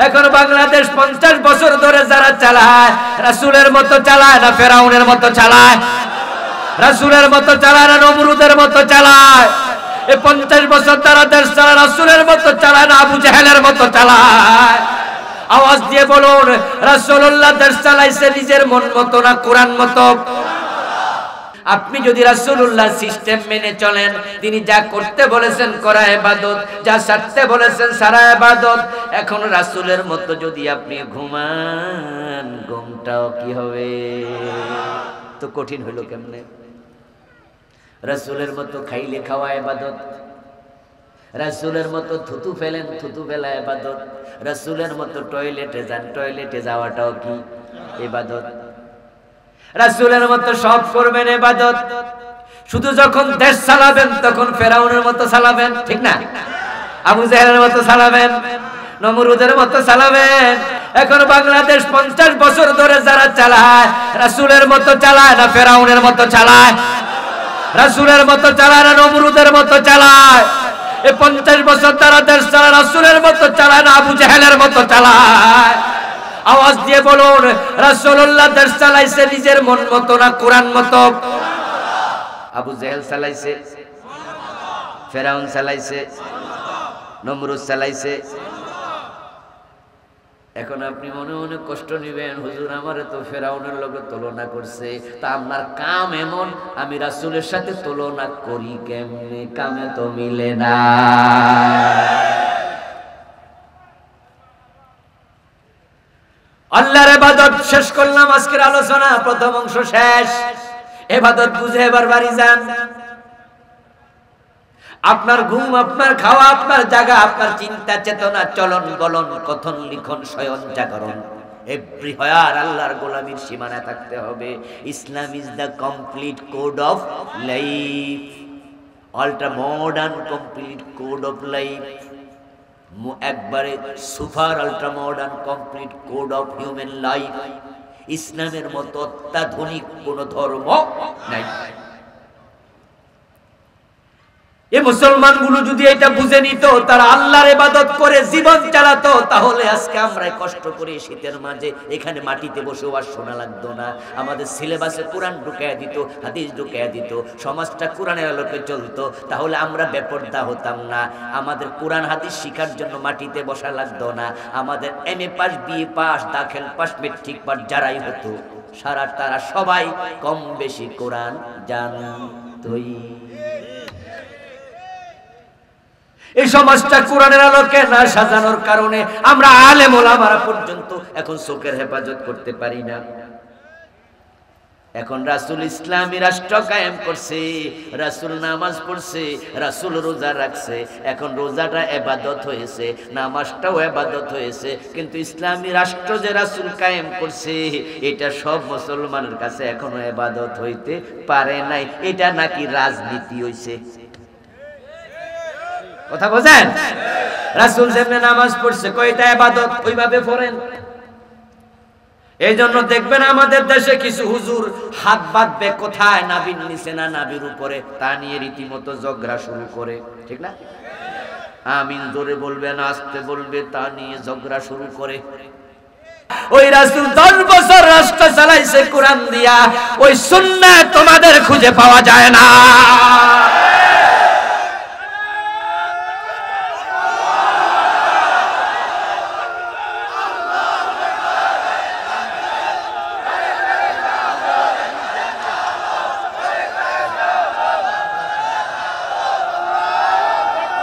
এখন বাংলাদেশ 50 বছর ধরে যারা চালায়, রাসূলের মতো চালায় না ফেরাউনের মতো চালায়? রাসূলের মতো চালায় না নমরুদের মতো চালায়? এই 50 বছর তারা দেশ চালায়, রাসূলের মতো চালায় না আবু জাহেলের মতো চালায়? আওয়াজ দিয়ে বলুন, রাসূলুল্লাহ দেশ চালাইছে নিজের মন মতো না কোরআন মতো? আপনি যদি রাসূলুল্লাহ সিস্টেম মেনে চলেন, তিনি যা করতে বলেছেন করা ইবাদত, যা ছাড়তে বলেছেন ছাড়া ইবাদত। এখন রাসূলের মতো যদি আপনি ঘুমান, ঘুমটাও কি হবে? তো কঠিন হইল কেমনে? রাসূলের মতো খাইলে খাওয়া ইবাদত, রাসূলের মতো থুতু ফেলেন, থুতু ফেলা ইবাদত, রাসূলের মতো টয়লেটে যান, টয়লেটে যাওয়াটাও কি ইবাদত? রাসূলের মতো সব করবেন ইবাদত, শুধু যখন দেশ চালাবেন তখন ফেরাউনের মতো চালাবেন, ঠিক না? আবু জাহেলের মতো চালাবেন, নমরুদের মতো চালাবেন। এখন বাংলাদেশ 50 বছর ধরে যারা চালায়, রাসূলের মতো চালায় না ফেরাউনের মতো চালায়? রাসূলের মতো চালায় না নমরুদের মতো চালায়? এই 50 বছর তারা দেশ চালায়, রাসূলের মতো চালায় না আবু জাহেলের মতো চালায়? আওয়াজ দিয়ে বলুন, রাসূলুল্লাহ দেশ চালাইছে নিজের মন মতো না কোরআন মতো? আবু জাহেল চালাইছে, ফেরাউন চালাইছে, নমরুদ চালাইছে। এখন আপনি মনে মনে কষ্ট নিবেন, হুজুর আমারে তো ফেরাউনের লগে তুলনা করছে, তা আপনার কাম এমন, আমি রাসূলের সাথে তুলনা করি কেমনে? কামে তো মিলে না। আল্লাহর ইবাদত শেষ করলাম, আজকের আলোচনা প্রথম অংশ শেষ। ইবাদত বুঝে এবার বাড়ি যান। আপনার ঘুম, আপনার খাওয়া, আপনার জাগা, আপনার চিন্তা চেতনা, চলন বলন, কথন লিখন, শয়ন জাগরণ, এভরিহোয়ার আল্লাহর গোলামীর সীমানা থাকতে হবে। Islam is the complete code of life, ultra modern complete code of life, একবারে super ultra modern complete code of human life. ইসলামের মতো অত্যাধুনিক কোন ধর্ম নাই। এই মুসলমানগুলো যদি এটা বুঝে নিত, তারা আল্লাহর ইবাদত করে জীবন চালাতো, তাহলে আজকে আমরা কষ্ট করে শীতের মাঝে এখানে মাটিতে বসে ওয়াজ শোনা লাগতো না। আমাদের সিলেবাসে কোরআন ঢুকাইয়া দিত, হাদিস ঢুকাইয়া দিত, সমাজটা কোরআনের আলোকে চলতো, তাহলে আমরা বেপরদা হতাম না। আমাদের কোরআন হাদিস শিখার জন্য মাটিতে বসা লাগতো না। আমাদের এমএ পাস, বিএ পাস, দাখিল পাস, মেট্রিক পাস যারাই হতো, তারা সবাই কম বেশি কোরআন জানতই। এই সমাজটা কোরআনের আলোকে না সাজানোর কারণে আমরা আলেম ওলামারা পর্যন্ত এখন চোখের হেফাজত করতে পারি না। এখন রাসূল ইসলামী রাষ্ট্র কায়েম করছে, রাসূল নামাজ পড়ছে, রাসূল রোজা রাখছে, এখন রোজাটা ইবাদত হয়েছে, নামাজটাও ইবাদত হয়েছে, কিন্তু ইসলামী রাষ্ট্র যে রাসূল কায়েম করছে এটা সব মুসলমানের কাছে এখনো ইবাদত হইতে পারে নাই। এটা নাকি রাজনীতি হইছে। কথা বোঝেন? রাসূল যেমনে নামাজ পড়ছে, কয়টা ইবাদত ওইভাবে পড়েন। এই জন্য দেখবেন আমাদের দেশে কিছু হুজুর হাত বাঁধবে কোথায়, নাবির নিচে না নাবির উপরে, তা নিয়ে রীতিমতো ঝগড়া শুরু করে, ঠিক না? আমিন জোরে বলবে না আস্তে বলবে, তা নিয়ে ঝগড়া শুরু করে। ওই রাসূল 10 বছর রাষ্ট্র চালাইছে কোরআন দিয়া, ওই সুন্নাহ তোমাদের খুঁজে পাওয়া যায় না।